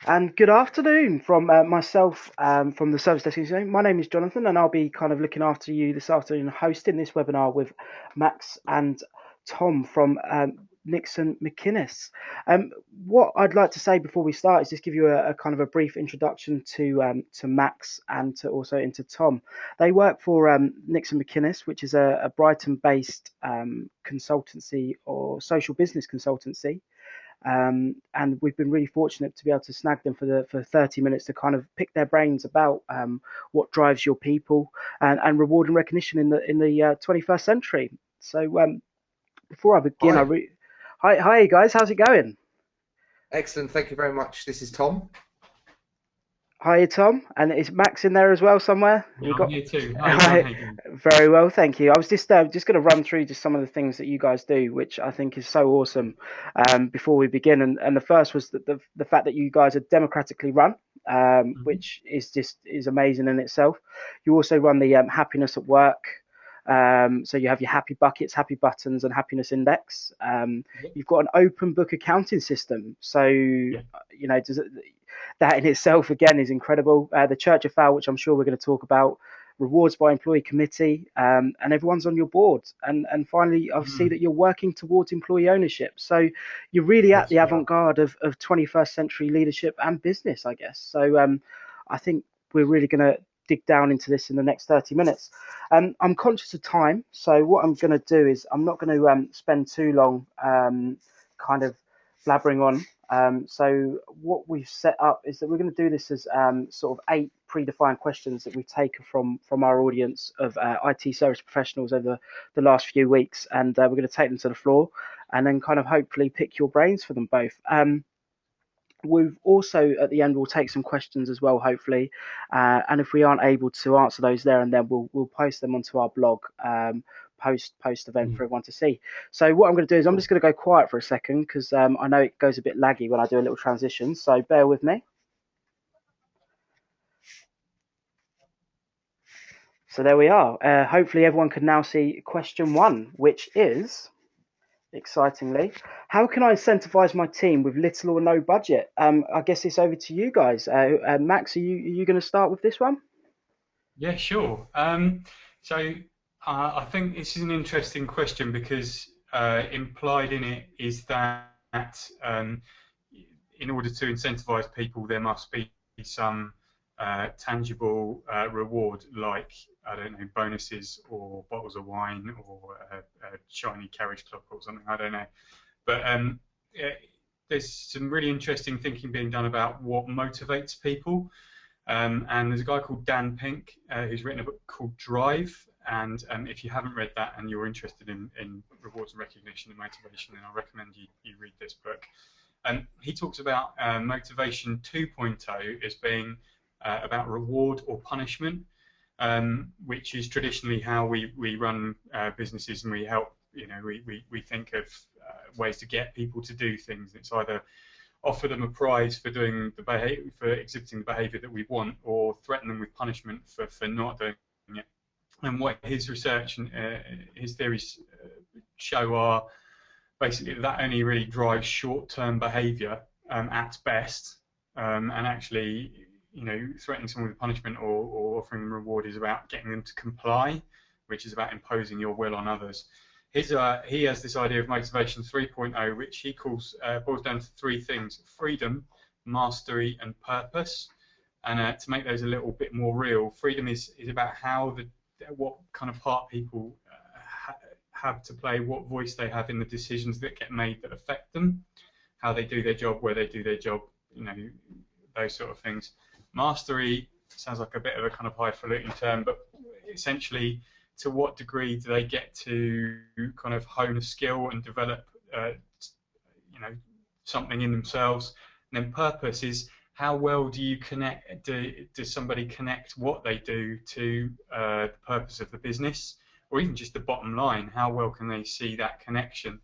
And good afternoon from myself from the Service Desk Engineering. My name is Jonathan, and I'll be kind of looking after you this afternoon, hosting this webinar with Max and Tom from Nixon McInnes. Um, what I'd like to say before we start is just give you a kind of a brief introduction to Max and to also into Tom. They work for Nixon McInnes, which is a Brighton-based consultancy or social business consultancy. And we've been really fortunate to be able to snag them for 30 minutes to kind of pick their brains about what drives your people and reward and recognition in the 21st century. So before I begin, Hi, hi guys, how's it going? excellent. Thank you very much. This is Tom. Hi Tom, and is Max in there as well somewhere? Yeah, We I'm got here too. Hi, John. hi, How you doing? very well, thank you. I was just going to run through just some of the things that you guys do, which I think is so awesome. Before we begin, and the first was the fact that you guys are democratically run, Hmm. which is amazing in itself. You also run the happiness at work. So you have your happy buckets, happy buttons, and happiness index. Yep. You've got an open book accounting system. So Yeah. does it, that in itself again is incredible. The Church of Fowl, which I'm sure we're going to talk about, rewards by employee committee, and everyone's on your board. And finally, I see Mm. that you're working towards employee ownership. So you're really at Yes, the we are. avant-garde of 21st century leadership and business, I guess. So I think we're really going to dig down into this in the next 30 minutes. I'm conscious of time, so what I'm going to do is I'm not going to spend too long kind of blabbering on. So what we've set up is that we're going to do this as sort of 8 predefined questions that we've taken from our audience of IT service professionals over the last few weeks, and we're going to take them to the floor, and then kind of hopefully pick your brains for them both. We've also at the end we'll take some questions as well, hopefully, and if we aren't able to answer those there and then, we'll post them onto our blog post event for Mm. everyone to see. So what I'm going to do is I'm Cool. just going to go quiet for a second because I know it goes a bit laggy when I do a little transition. So bear with me. So there we are. Hopefully everyone can now see question one, which is excitingly, how can I incentivize my team with little or no budget? I guess it's over to you guys. Max, are you going to start with this one? Yeah, sure. So I think this is an interesting question because implied in it is that um, in order to incentivize people, there must be some tangible reward, like I don't know, bonuses or bottles of wine or a shiny carriage clock or something. I don't know. But eh, there's some really interesting thinking being done about what motivates people. And there's a guy called Dan Pink who's written a book called Drive. And if you haven't read that and you're interested in rewards and recognition and motivation, then I recommend you read this book. And he talks about motivation 2.0 as being about reward or punishment, which is traditionally how we run businesses, and we help, we think of ways to get people to do things. It's either offer them a prize for doing the behavior, for exhibiting the behavior that we want, or threaten them with punishment for not doing it. And what his research and his theories show are basically that only really drives short-term behavior at best, and actually, threatening someone with punishment or offering them reward is about getting them to comply, which is about imposing your will on others. He has this idea of motivation 3.0, which he calls boils down to three things: freedom, mastery, and purpose. And to make those a little bit more real, freedom is about what kind of part people have to play, what voice they have in the decisions that get made that affect them, how they do their job, where they do their job, you know, those sort of things. Mastery sounds like a bit of a kind of highfalutin term, but essentially, to what degree do they get to kind of hone a skill and develop, you know, something in themselves? And then purpose is how well do you connect? Does somebody connect what they do to the purpose of the business, or even just the bottom line? How well can they see that connection?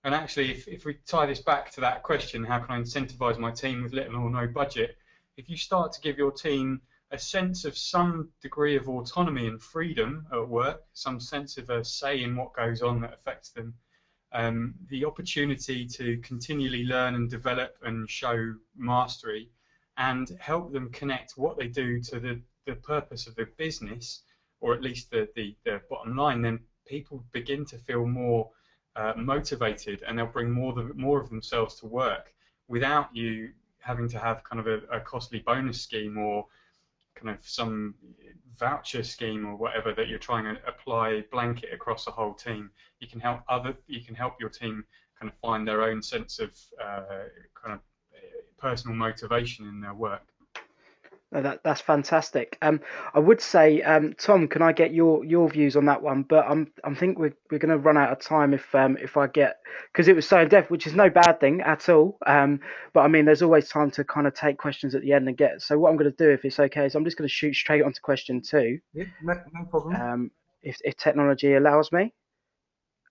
And actually, if we tie this back to that question, how can I incentivize my team with little or no budget? If you start to give your team a sense of some degree of autonomy and freedom at work, some sense of a say in what goes on that affects them, the opportunity to continually learn and develop and show mastery, and help them connect what they do to the purpose of the business, or at least the bottom line, then people begin to feel more motivated, and they'll bring more of themselves to work without you having to have kind of a costly bonus scheme or kind of some voucher scheme or whatever that you're trying to apply blanket across the whole team. You can help your team kind of find their own sense of kind of personal motivation in their work. No, that's fantastic. I would say, Tom, can I get your views on that one? But I think we're going to run out of time if I get, because it was so in depth, which is no bad thing at all. But I mean, there's always time to kind of take questions at the end and get. So what I'm going to do, if it's okay, is I'm just going to shoot straight onto question 2. Yeah, no problem. If technology allows me.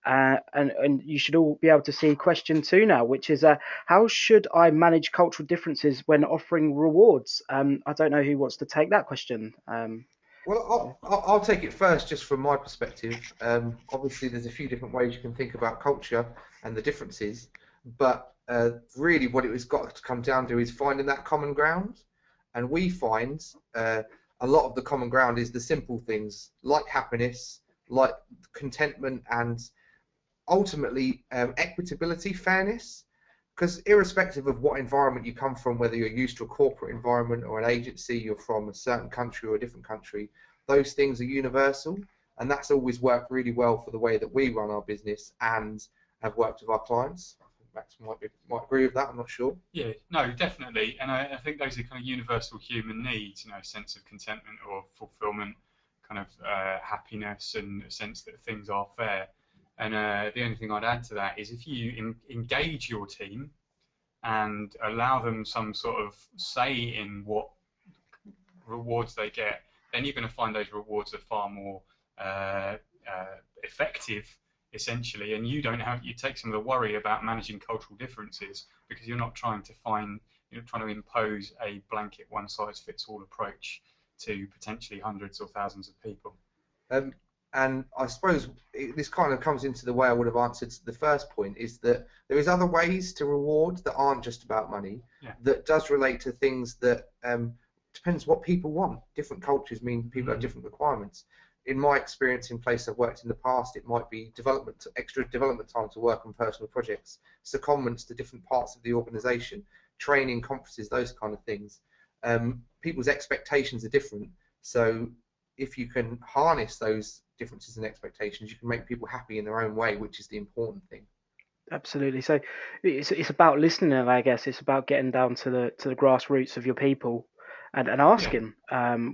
And you should all be able to see question 2 now, which is how should I manage cultural differences when offering rewards? I don't know who wants to take that question. Well, I'll take it first, just from my perspective. Obviously, there's a few different ways you can think about culture and the differences, but really what it has got to come down to is finding that common ground. And we find a lot of the common ground is the simple things, like happiness, like contentment, and ultimately equitability, fairness. Because irrespective of what environment you come from, whether you're used to a corporate environment or an agency, you're from a certain country or a different country, those things are universal, and that's always worked really well for the way that we run our business and have worked with our clients. I think Max might agree with that, I'm not sure. Yeah, no, definitely, and I think those are kind of universal human needs, a sense of contentment or fulfillment, kind of happiness, and a sense that things are fair. And the only thing I'd add to that is if you engage your team and allow them some sort of say in what rewards they get, then you're going to find those rewards are far more effective, essentially, and you take some of the worry about managing cultural differences, because you're not trying to impose a blanket one-size-fits-all approach to potentially hundreds or thousands of people. And I suppose this kind of comes into the way I would have answered the first point, is that there is other ways to reward that aren't just about money, that does relate to things that depends what people want. Different cultures mean people have different requirements. In my experience in places I've worked in the past, it might be extra development time to work on personal projects, secondments to different parts of the organisation, training, conferences, those kind of things. People's expectations are different, so if you can harness those differences and expectations, you can make people happy in their own way, which is the important thing. Absolutely. So it's about listening, and I guess it's about getting down to the grassroots of your people and asking,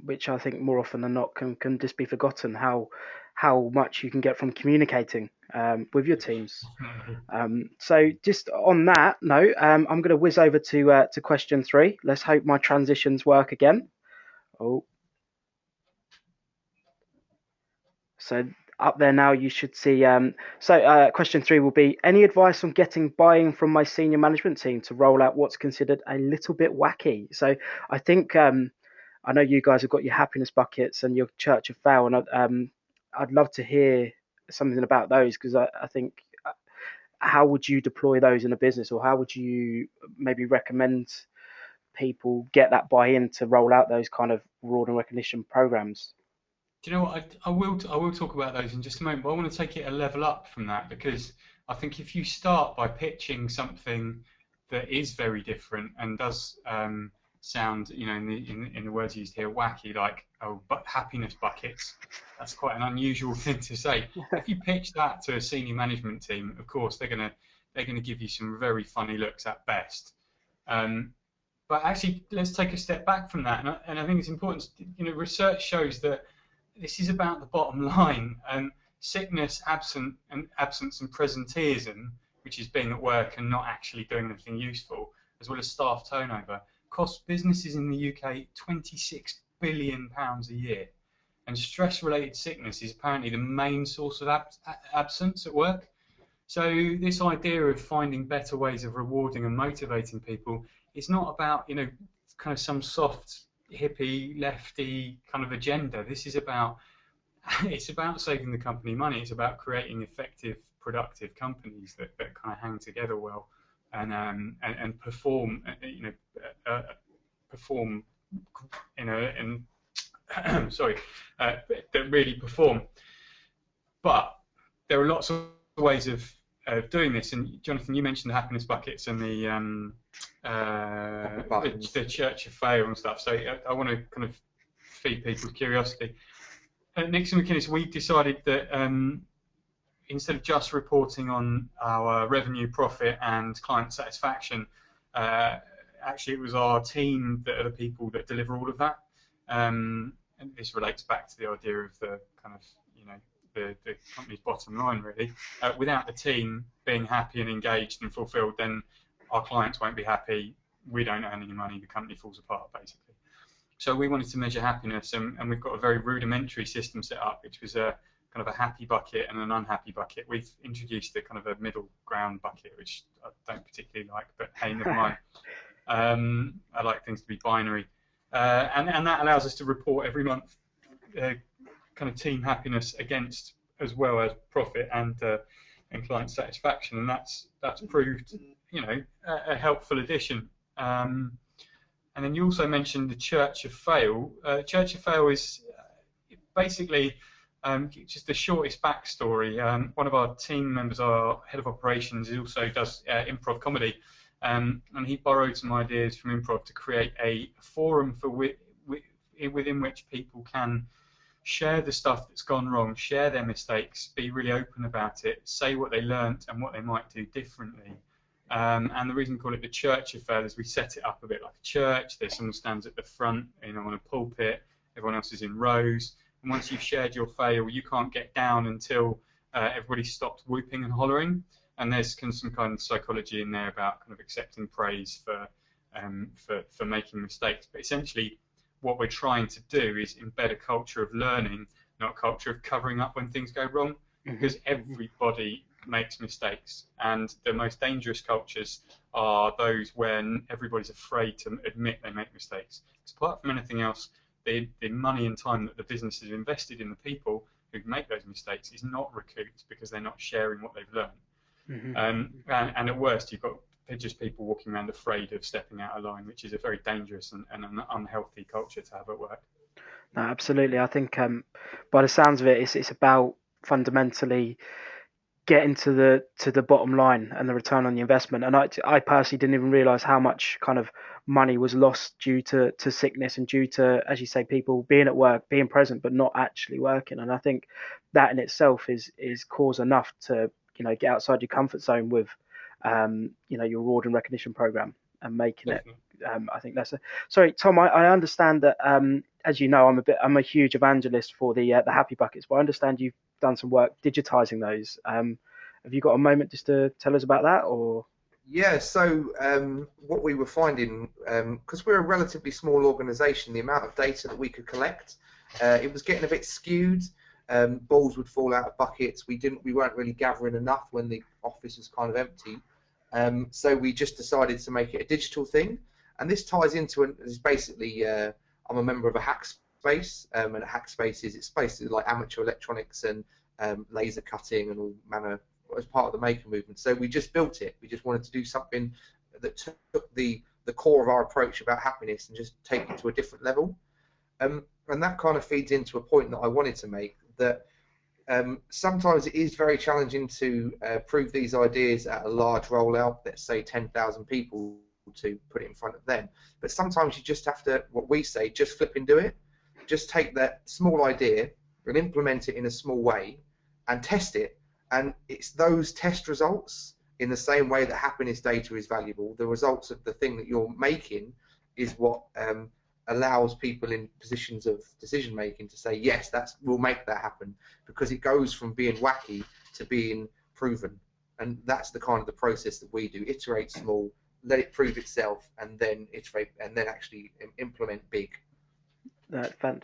which I think more often than not can just be forgotten, how much you can get from communicating with your teams. So just on that note, I'm going to whiz over to question 3. Let's hope my transitions work again. So up there now, you should see. Question 3 will be: any advice on getting buy-in from my senior management team to roll out what's considered a little bit wacky? So I think I know you guys have got your happiness buckets and your church of fail, and I'd love to hear something about those, because I think how would you deploy those in a business, or how would you maybe recommend people get that buy-in to roll out those kind of reward and recognition programs? Do you know what? I will talk about those in just a moment, but I want to take it a level up from that, because I think if you start by pitching something that is very different and does sound, in the words used here, wacky, like but happiness buckets, that's quite an unusual thing to say. If you pitch that to a senior management team, of course they're gonna give you some very funny looks at best. But actually, let's take a step back from that, and I think it's important. Research shows that this is about the bottom line, and sickness, absence and presenteeism, which is being at work and not actually doing anything useful, as well as staff turnover, cost businesses in the UK £26 billion a year. And stress-related sickness is apparently the main source of absence at work. So this idea of finding better ways of rewarding and motivating people is not about, kind of some soft hippie lefty kind of agenda. This is about saving the company money. It's about creating effective, productive companies that kind of hang together well and perform perform sorry, that really perform. But there are lots of ways of doing this. And Jonathan, you mentioned the happiness buckets and the Church of Fail and stuff. So I want to kind of feed people's curiosity. At Nixon McInnes, we decided that instead of just reporting on our revenue, profit, and client satisfaction, actually it was our team that are the people that deliver all of that. And this relates back to the idea of the kind of, the company's bottom line, really. Without the team being happy and engaged and fulfilled, then our clients won't be happy, we don't earn any money, the company falls apart, basically. So we wanted to measure happiness, and we've got a very rudimentary system set up, which was a kind of a happy bucket and an unhappy bucket. We've introduced a kind of a middle ground bucket, which I don't particularly like, but hey, never mind. I like things to be binary. And that allows us to report every month kind of team happiness against, as well as profit and client satisfaction, and that's proved, a helpful addition. And then you also mentioned the Church of Fail. Church of Fail is basically just the shortest backstory. One of our team members, our head of operations, he also does improv comedy, and he borrowed some ideas from improv to create a forum within which people can share the stuff that's gone wrong, share their mistakes, be really open about it, say what they learnt and what they might do differently. And the reason we call it the Church of Fail is we set it up a bit like a church. There's someone stands at the front, on a pulpit, everyone else is in rows, and once you've shared your fail, you can't get down until everybody stopped whooping and hollering. And there's some kind of psychology in there about kind of accepting praise for making mistakes. But essentially, what we're trying to do is embed a culture of learning, not a culture of covering up when things go wrong, because everybody makes mistakes, and the most dangerous cultures are those when everybody's afraid to admit they make mistakes. Because apart from anything else, the money and time that the business has invested in the people who make those mistakes is not recouped because they're not sharing what they've learned. And at worst, you've got just people walking around afraid of stepping out of line, which is a very dangerous and an unhealthy culture to have at work. No, absolutely. I think by the sounds of it, it's about fundamentally getting to the bottom line and the return on the investment. And I personally didn't even realise how much kind of money was lost due to sickness and due to, as you say, people being at work, being present, but not actually working. And I think that in itself is cause enough to get outside your comfort zone with your reward and recognition program and making it. I think that's sorry, Tom. I understand that as you know, I'm a huge evangelist for the happy buckets, but I understand you've done some work digitizing those. Have you got a moment just to tell us about that, or? Yeah, so what we were finding, because we're a relatively small organisation, the amount of data that we could collect, it was getting a bit skewed. Balls would fall out of buckets. We weren't really gathering enough when the office was kind of empty. So we just decided to make it a digital thing, and this ties into it's basically I'm a member of a hack space, and a hack space it's basically like amateur electronics and laser cutting and all manner as part of the maker movement. So we just built it. We just wanted to do something that took the core of our approach about happiness and just take it to a different level. And that kind of feeds into a point that I wanted to make, that sometimes it is very challenging to prove these ideas at a large rollout, let's say 10,000 people, to put it in front of them. But sometimes you just have to, what we say, just flip and do it. Just take that small idea and implement it in a small way and test it. And it's those test results, in the same way that happiness data is valuable, the results of the thing that you're making is what allows people in positions of decision making to say, yes, we'll make that happen, because it goes from being wacky to being proven. And that's the kind of the process that we do: iterate small, let it prove itself, and then iterate, and then actually implement big.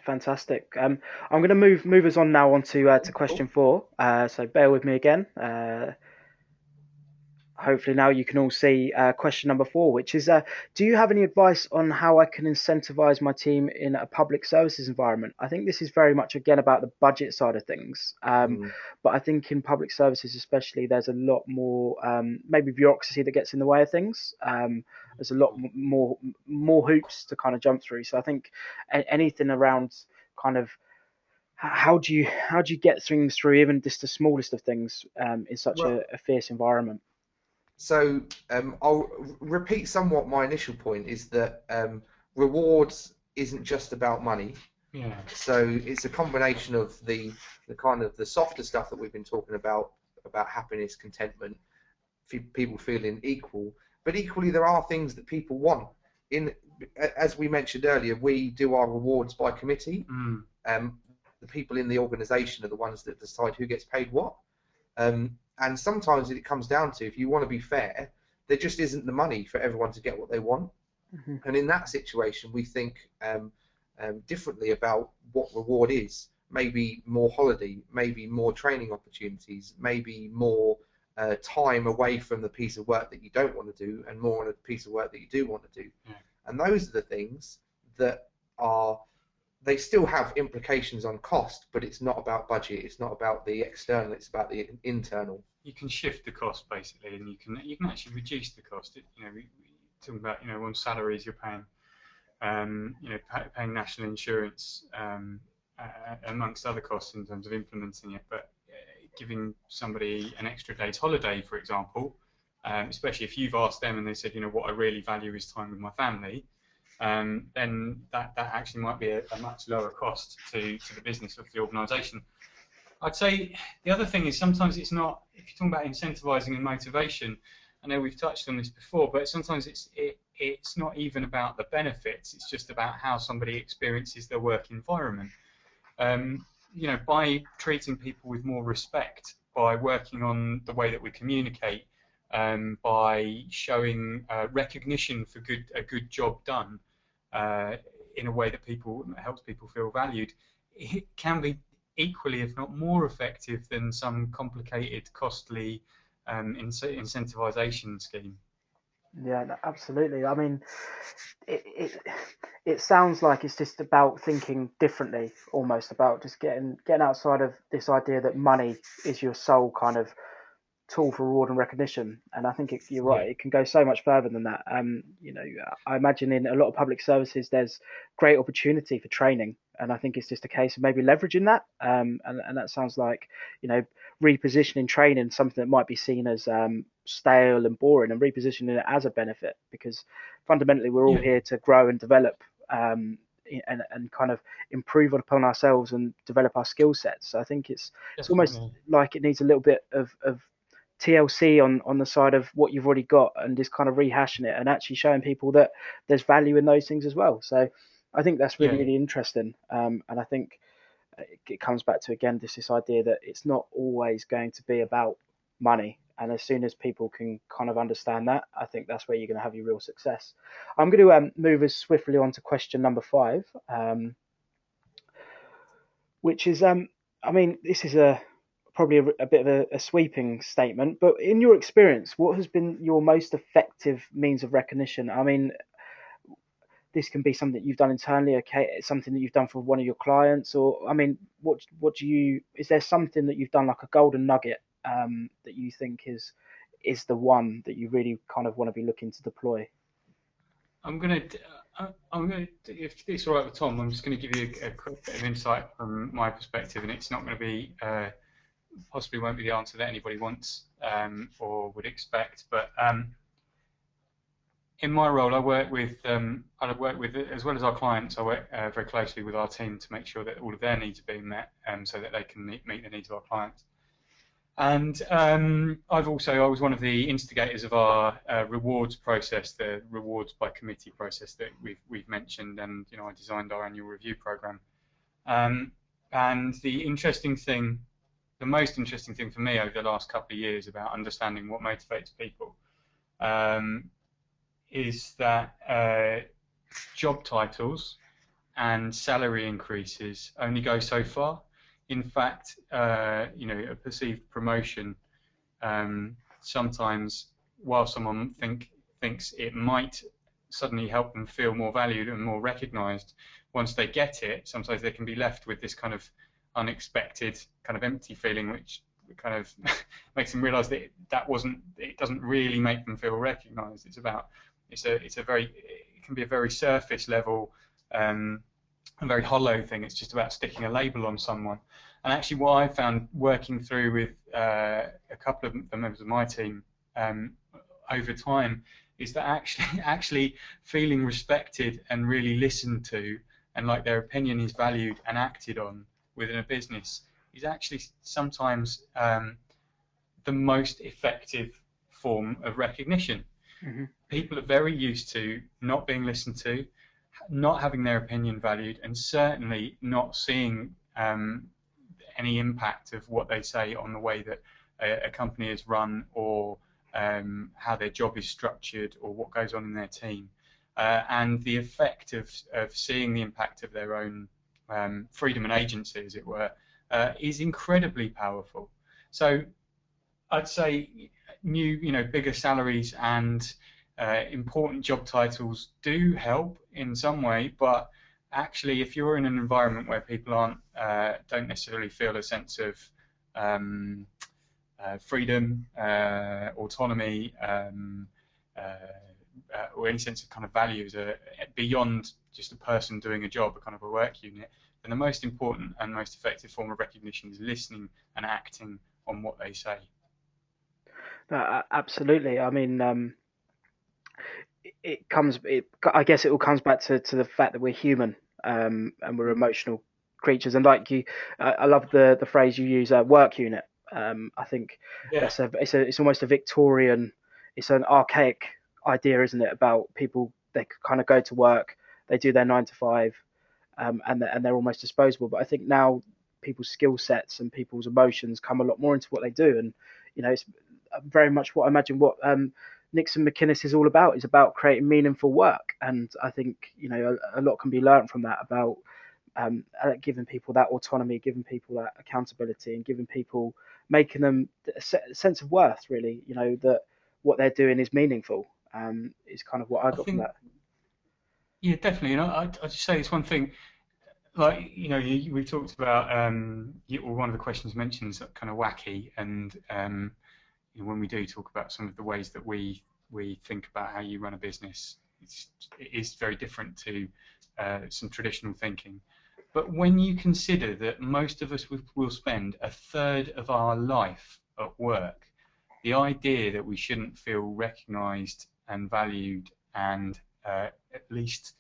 Fantastic. I'm going to move us on now to question 4. So bear with me again. hopefully now you can all see question number 4, which is, do you have any advice on how I can incentivize my team in a public services environment? I think this is very much, again, about the budget side of things. But I think in public services especially, there's a lot more maybe bureaucracy that gets in the way of things. There's a lot more hoops to kind of jump through. So I think anything around kind of how do you get things through, even just the smallest of things, in such Well, a fierce environment? so I'll repeat somewhat my initial point is that rewards isn't just about money. Yeah. So it's a combination of the kind of the softer stuff that we've been talking about happiness, contentment, people feeling equal, but equally there are things that people want. As we mentioned earlier, we do our rewards by committee. The people in the organisation are the ones that decide who gets paid what. And sometimes it comes down to, if you want to be fair, there just isn't the money for everyone to get what they want. And in that situation, we think differently about what reward is. Maybe more holiday, maybe more training opportunities, maybe more time away from the piece of work that you don't want to do and more on a piece of work that you do want to do. And those are the things that they still have implications on cost, but it's not about budget, it's not about the external, it's about the internal. You can shift the cost basically, and you can actually reduce the cost. We talking about on salaries you're paying, paying national insurance, amongst other costs in terms of implementing it, but giving somebody an extra day's holiday, for example, especially if you've asked them and they said, what I really value is time with my family. Then that actually might be a much lower cost to the business of the organisation. I'd say the other thing is sometimes it's not, if you're talking about incentivising and motivation, I know we've touched on this before, but sometimes it's not even about the benefits, it's just about how somebody experiences their work environment. By treating people with more respect, by working on the way that we communicate, by showing recognition for a good job done in a way that helps people feel valued, it can be equally, if not more effective than some complicated, costly incentivization scheme. Yeah, no, absolutely. I mean, it sounds like it's just about thinking differently, almost about just getting outside of this idea that money is your sole kind of tool for reward and recognition. And I think you're right, it can go so much further than that. I imagine in a lot of public services there's great opportunity for training, and I think it's just a case of maybe leveraging that. And that sounds like repositioning training, something that might be seen as stale and boring, and repositioning it as a benefit, because fundamentally we're all here to grow and develop, and kind of improve upon ourselves and develop our skill sets. So I think it's almost like it needs a little bit of TLC on the side of what you've already got, and just kind of rehashing it and actually showing people that there's value in those things as well. So I think that's really interesting. And I think it comes back to, again, this idea that it's not always going to be about money. And as soon as people can kind of understand that, I think that's where you're going to have your real success. I'm going to move us swiftly on to question number 5, which is, this is probably a bit of a sweeping statement, but in your experience, what has been your most effective means of recognition? I mean, this can be something you've done internally, okay, something that you've done for one of your clients, or is there something that you've done, like a golden nugget, that you think is the one that you really kind of want to be looking to deploy? I'm gonna, if it's all right with Tom, I'm just going to give you a quick bit of insight from my perspective, and it's not going to be, possibly won't be the answer that anybody wants or would expect, but in my role, I work with, as well as our clients, I work very closely with our team to make sure that all of their needs are being met, so that they can meet the needs of our clients. And I was one of the instigators of our rewards process, the rewards by committee process that we've mentioned, and I designed our annual review program. And the most interesting thing for me over the last couple of years about understanding what motivates people is that job titles and salary increases only go so far. In fact, a perceived promotion sometimes while someone thinks it might suddenly help them feel more valued and more recognised, once they get it, sometimes they can be left with this kind of unexpected kind of empty feeling, which kind of makes them realise that it doesn't really make them feel recognised. It can be a very surface level, a very hollow thing. It's just about sticking a label on someone. And actually, what I found working through with a couple of the members of my team over time is that actually feeling respected and really listened to, and like their opinion is valued and acted on within a business, is actually sometimes the most effective form of recognition. Mm-hmm. People are very used to not being listened to, not having their opinion valued, and certainly not seeing any impact of what they say on the way that a company is run, or how their job is structured, or what goes on in their team. And the effect of seeing the impact of their own freedom and agency, as it were, is incredibly powerful. So I'd say bigger salaries and important job titles do help in some way, but actually, if you're in an environment where people don't necessarily feel a sense of freedom, autonomy, or any sense of kind of values beyond just a person doing a job, a kind of a work unit, then the most important and most effective form of recognition is listening and acting on what they say. Absolutely. I mean, I guess it all comes back to the fact that we're human, and we're emotional creatures. And like I love the phrase you use, work unit. I think it's almost a Victorian, it's an archaic idea, isn't it, about people? They kind of go to work, they do their 9 to 5, and they're almost disposable. But I think now people's skill sets and people's emotions come a lot more into what they do, and it's very much what I imagine what Nixon McInnes is all about. Is about creating meaningful work, and I think a lot can be learned from that about giving people that autonomy, giving people that accountability, and giving people, making them a sense of worth. Really, that what they're doing is meaningful. Is kind of what I got from that. Yeah, definitely. And I'd just say this one thing. Like we talked about, one of the questions mentions kind of wacky, and when we do talk about some of the ways that we think about how you run a business, it is very different to some traditional thinking. But when you consider that most of us will spend a third of our life at work, the idea that we shouldn't feel recognised and valued and at least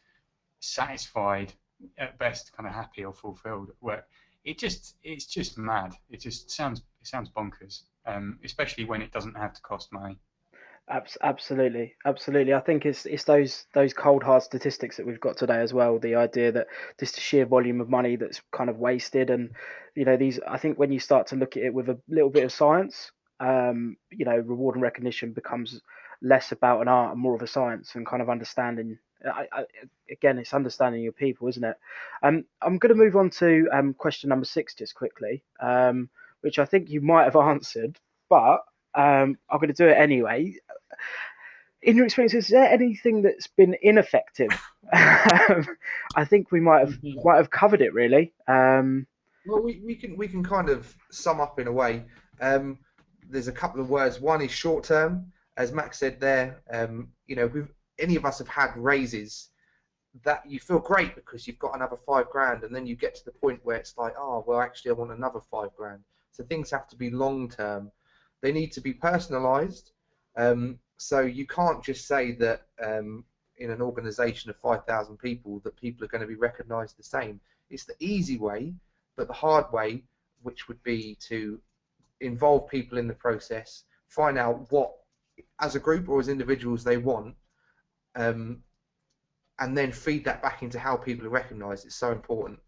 satisfied, at best kind of happy or fulfilled at work, it's just mad. It sounds bonkers, especially when it doesn't have to cost money. Absolutely. I think it's those cold hard statistics that we've got today as well. The idea that just the sheer volume of money that's kind of wasted, and these. I think when you start to look at it with a little bit of science, reward and recognition becomes less about an art and more of a science, and kind of understanding. Again, it's understanding your people, isn't it? I'm going to move on to question number 6 just quickly, which I think you might have answered, but I'm going to do it anyway. In your experience, is there anything that's been ineffective? I think we might have covered it really. Well, we can kind of sum up in a way. There's a couple of words. One is short term, as Max said there. Any of us have had raises that you feel great because you've got another $5,000, and then you get to the point where it's like, oh well, actually I want another $5,000. So things have to be long term. They need to be personalised. So you can't just say that in an organisation of 5,000 people that people are going to be recognised the same. It's the easy way, but the hard way, which would be to involve people in the process, find out what, as a group or as individuals, they want, and then feed that back into how people are recognised. It's so important.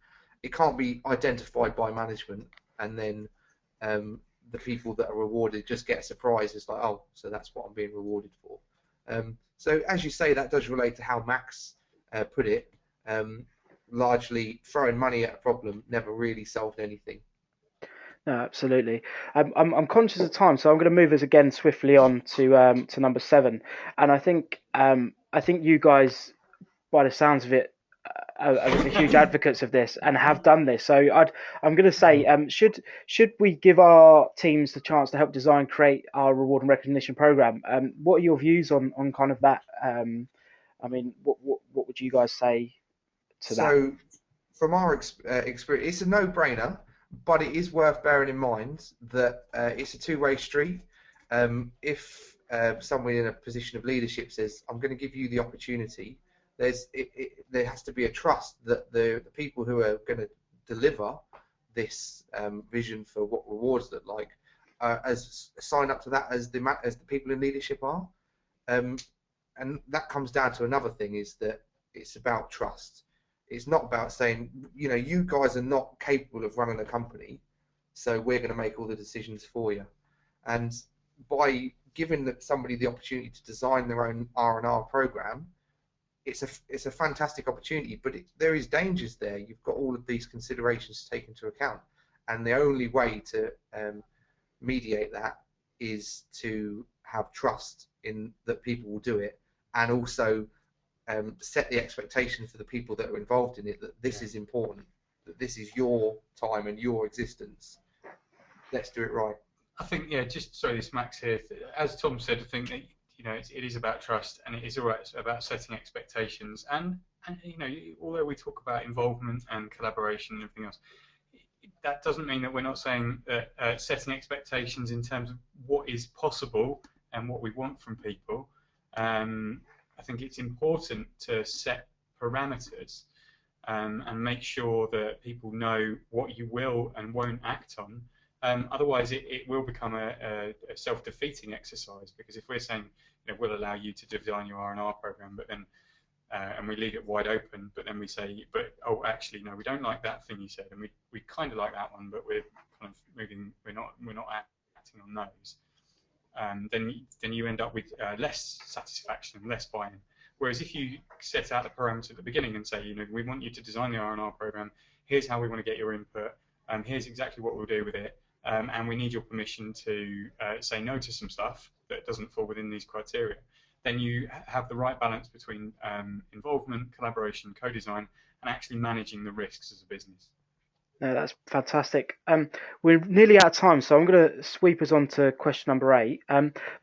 It can't be identified by management and then the people that are rewarded just get a surprise. It's like, oh, so that's what I'm being rewarded for. So as you say, that does relate to how Max put it. Um, Largely throwing money at a problem never really solved anything. No, absolutely. I'm conscious of time, so I'm going to move us again swiftly on to number 7. And I think you guys, by the sounds of it, are huge advocates of this and have done this. So I'm going to say, should we give our teams the chance to help design, create our reward and recognition program? What are your views on kind of that? I mean, what would you guys say to that? So, from our experience, it's a no-brainer, but it is worth bearing in mind that it's a two-way street. If someone in a position of leadership says, "I'm going to give you the opportunity," there has to be a trust that the people who are going to deliver this vision for what rewards look like as sign up to that as the people in leadership are. And that comes down to another thing, is that it's about trust. It's not about saying, you guys are not capable of running a company, so we're going to make all the decisions for you. And by giving somebody the opportunity to design their own R&R program, it's a fantastic opportunity, but there is dangers there. You've got all of these considerations to take into account, and the only way to mediate that is to have trust in that people will do it, and also set the expectation for the people that are involved in it that this is important, that this is your time and your existence. Let's do it right. I think, just sorry, this Max here. As Tom said, I think that it is about trust, and it is about setting expectations. And although we talk about involvement and collaboration and everything else, that doesn't mean that we're not saying that setting expectations in terms of what is possible and what we want from people. I think it's important to set parameters and make sure that people know what you will and won't act on. Otherwise, it will become a self-defeating exercise, because if we're saying, we'll allow you to design your R&R program, but then and we leave it wide open, but then we say, oh, actually, no, we don't like that thing you said, and we kind of like that one, but we're kind of moving, we're not acting on those. Then you end up with less satisfaction, less buy-in. Whereas if you set out the parameters at the beginning and say, we want you to design the R&R program, here's how we want to get your input, here's exactly what we'll do with it, and we need your permission to say no to some stuff that doesn't fall within these criteria, then you have the right balance between involvement, collaboration, co-design, and actually managing the risks as a business. No, that's fantastic. We're nearly out of time, so I'm going to sweep us on to question number 8.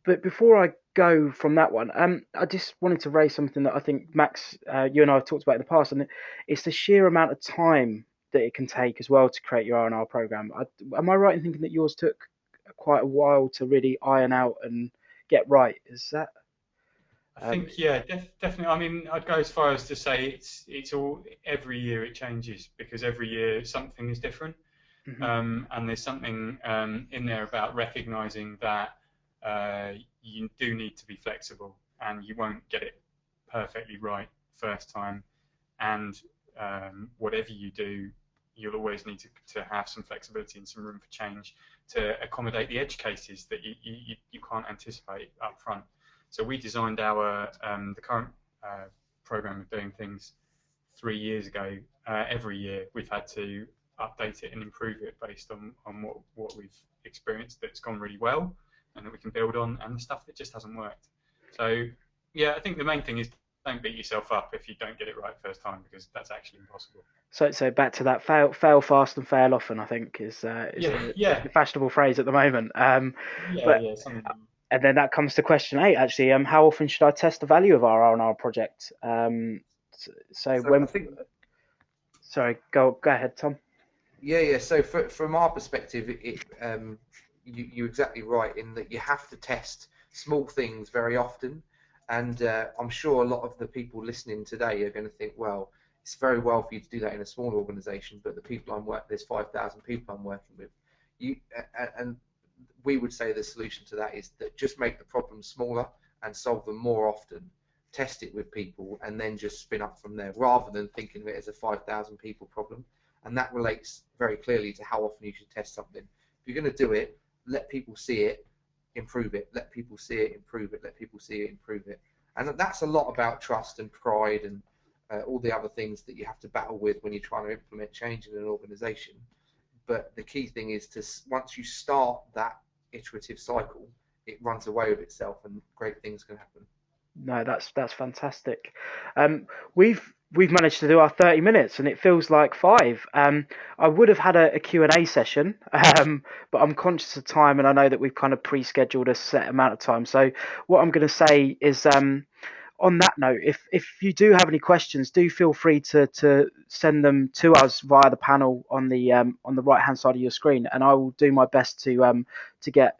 But before I go from that one, I just wanted to raise something that I think, Max, you and I have talked about in the past, and it's the sheer amount of time that it can take as well to create your R&R program. Am I right in thinking that yours took quite a while to really iron out and get right? Is that? I think, definitely. I mean, I'd go as far as to say it's all, every year it changes, because every year something is different. Mm-hmm. And there's something in there about recognizing that you do need to be flexible, and you won't get it perfectly right first time. And whatever you do, you'll always need to have some flexibility and some room for change to accommodate the edge cases that you can't anticipate up front. So we designed our the current program of doing things 3 years ago. Every year we've had to update it and improve it based on what we've experienced that's gone really well and that we can build on, and the stuff that just hasn't worked. So I think the main thing is, don't beat yourself up if you don't get it right first time, because that's actually impossible. So back to that, fail fast and fail often, I think is the fashionable phrase at the moment. And then that comes to question 8, actually. How often should I test the value of our R&R project? Sorry, go ahead, Tom. Yeah. So from our perspective, you're exactly right in that you have to test small things very often. And I'm sure a lot of the people listening today are going to think, well, it's very well for you to do that in a small organisation, but the people there's 5,000 people I'm working with. And we would say the solution to that is that just make the problems smaller and solve them more often. Test it with people and then just spin up from there, rather than thinking of it as a 5,000 people problem. And that relates very clearly to how often you should test something. If you're going to do it, let people see it, improve it. Let people see it, improve it. Let people see it, improve it. And that's a lot about trust and pride and all the other things that you have to battle with when you're trying to implement change in an organisation. But the key thing is once you start that iterative cycle, it runs away with itself, and great things can happen. No, that's fantastic. We've managed to do our 30 minutes, and it feels like 5. I would have had a Q&A session, but I'm conscious of time, and I know that we've kind of pre-scheduled a set amount of time. So what I'm going to say is, on that note, if you do have any questions, do feel free to send them to us via the panel on the right hand side of your screen, and I will do my best to get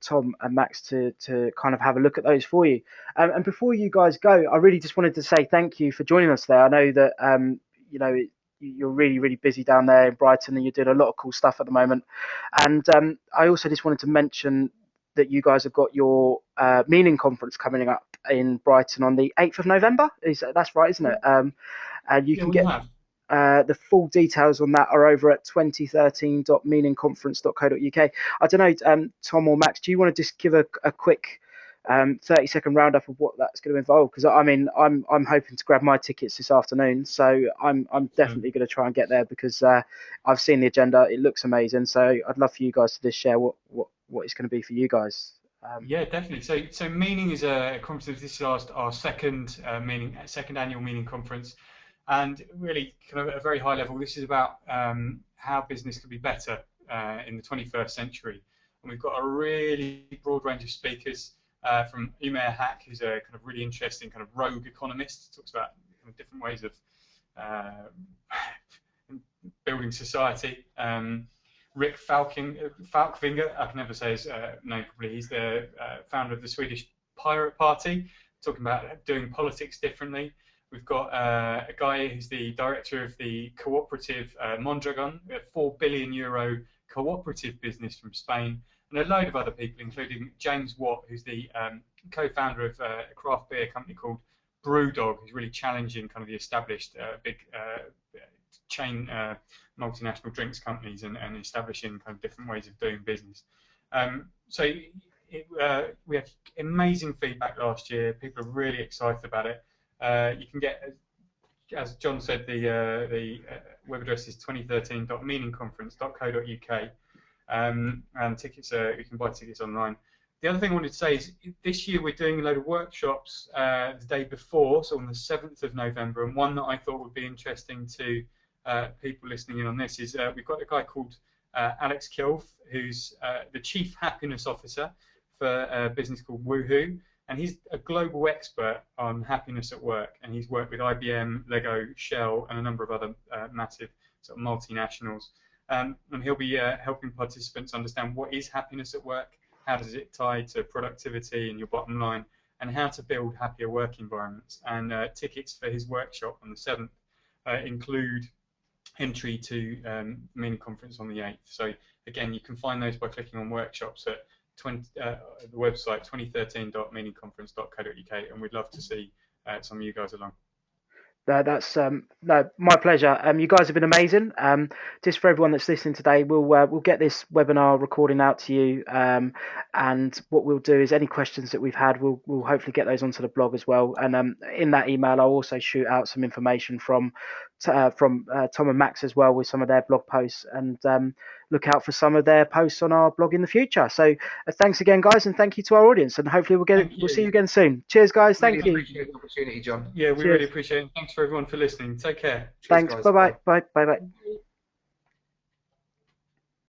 Tom and Max to kind of have a look at those for you. And before you guys go, I really just wanted to say thank you for joining us there. I know that you're really busy down there in Brighton, and you're doing a lot of cool stuff at the moment. And I also just wanted to mention that you guys have got your meaning conference coming up in Brighton on the 8th of November. That's right, isn't it? And you can get the full details on that are over at 2013.meaningconference.co.uk. I don't know, Tom or Max, do you want to just give a quick 30-second roundup of what that's going to involve? Because I mean, I'm hoping to grab my tickets this afternoon, so I'm definitely going to try and get there, because I've seen the agenda. It looks amazing, so I'd love for you guys to just share what it's going to be for you guys. Yeah, definitely. So Meaning is a conference. This is our second annual Meaning conference, and really kind of at a very high level, this is about how business can be better in the 21st century. And we've got a really broad range of speakers, from Umair Haque, who's a kind of really interesting kind of rogue economist, talks about kind of different ways of building society. Rick Falkvinger, I can never say his name properly, he's the founder of the Swedish Pirate Party, talking about doing politics differently. We've got a guy who's the director of the cooperative Mondragon, a €4 billion cooperative business from Spain, and a load of other people, including James Watt, who's the co-founder of a craft beer company called Brewdog, who's really challenging kind of the established big chain multinational drinks companies and establishing kind of different ways of doing business. We had amazing feedback last year. People are really excited about it. You can get, as John said, the web address is 2013.meaningconference.co.uk, and tickets you can buy tickets online. The other thing I wanted to say is this year we're doing a load of workshops the day before, so on the 7th of November, and one that I thought would be interesting to people listening in on this is we've got a guy called Alex Kilf, who's the Chief Happiness Officer for a business called Woohoo, and he's a global expert on happiness at work, and he's worked with IBM, Lego, Shell, and a number of other massive sort of multinationals. And he'll be helping participants understand what is happiness at work, how does it tie to productivity and your bottom line, and how to build happier work environments. And tickets for his workshop on the 7th include entry to Meaning Conference on the 8th. So again, you can find those by clicking on workshops at the website 2013.meaningconference.co.uk, and we'd love to see some of you guys along. That's no, my pleasure. You guys have been amazing. Just for everyone that's listening today, we'll get this webinar recording out to you, and what we'll do is any questions that we've had, we'll hopefully get those onto the blog as well. And in that email, I'll also shoot out some information from Tom and Max as well, with some of their blog posts, and look out for some of their posts on our blog in the future. So thanks again, guys, and thank you to our audience, and hopefully we'll see you again soon. Cheers, guys. Thank you. Appreciate the opportunity, John. Yeah, we really appreciate it. Thanks for everyone for listening. Take care. Thanks. Bye bye.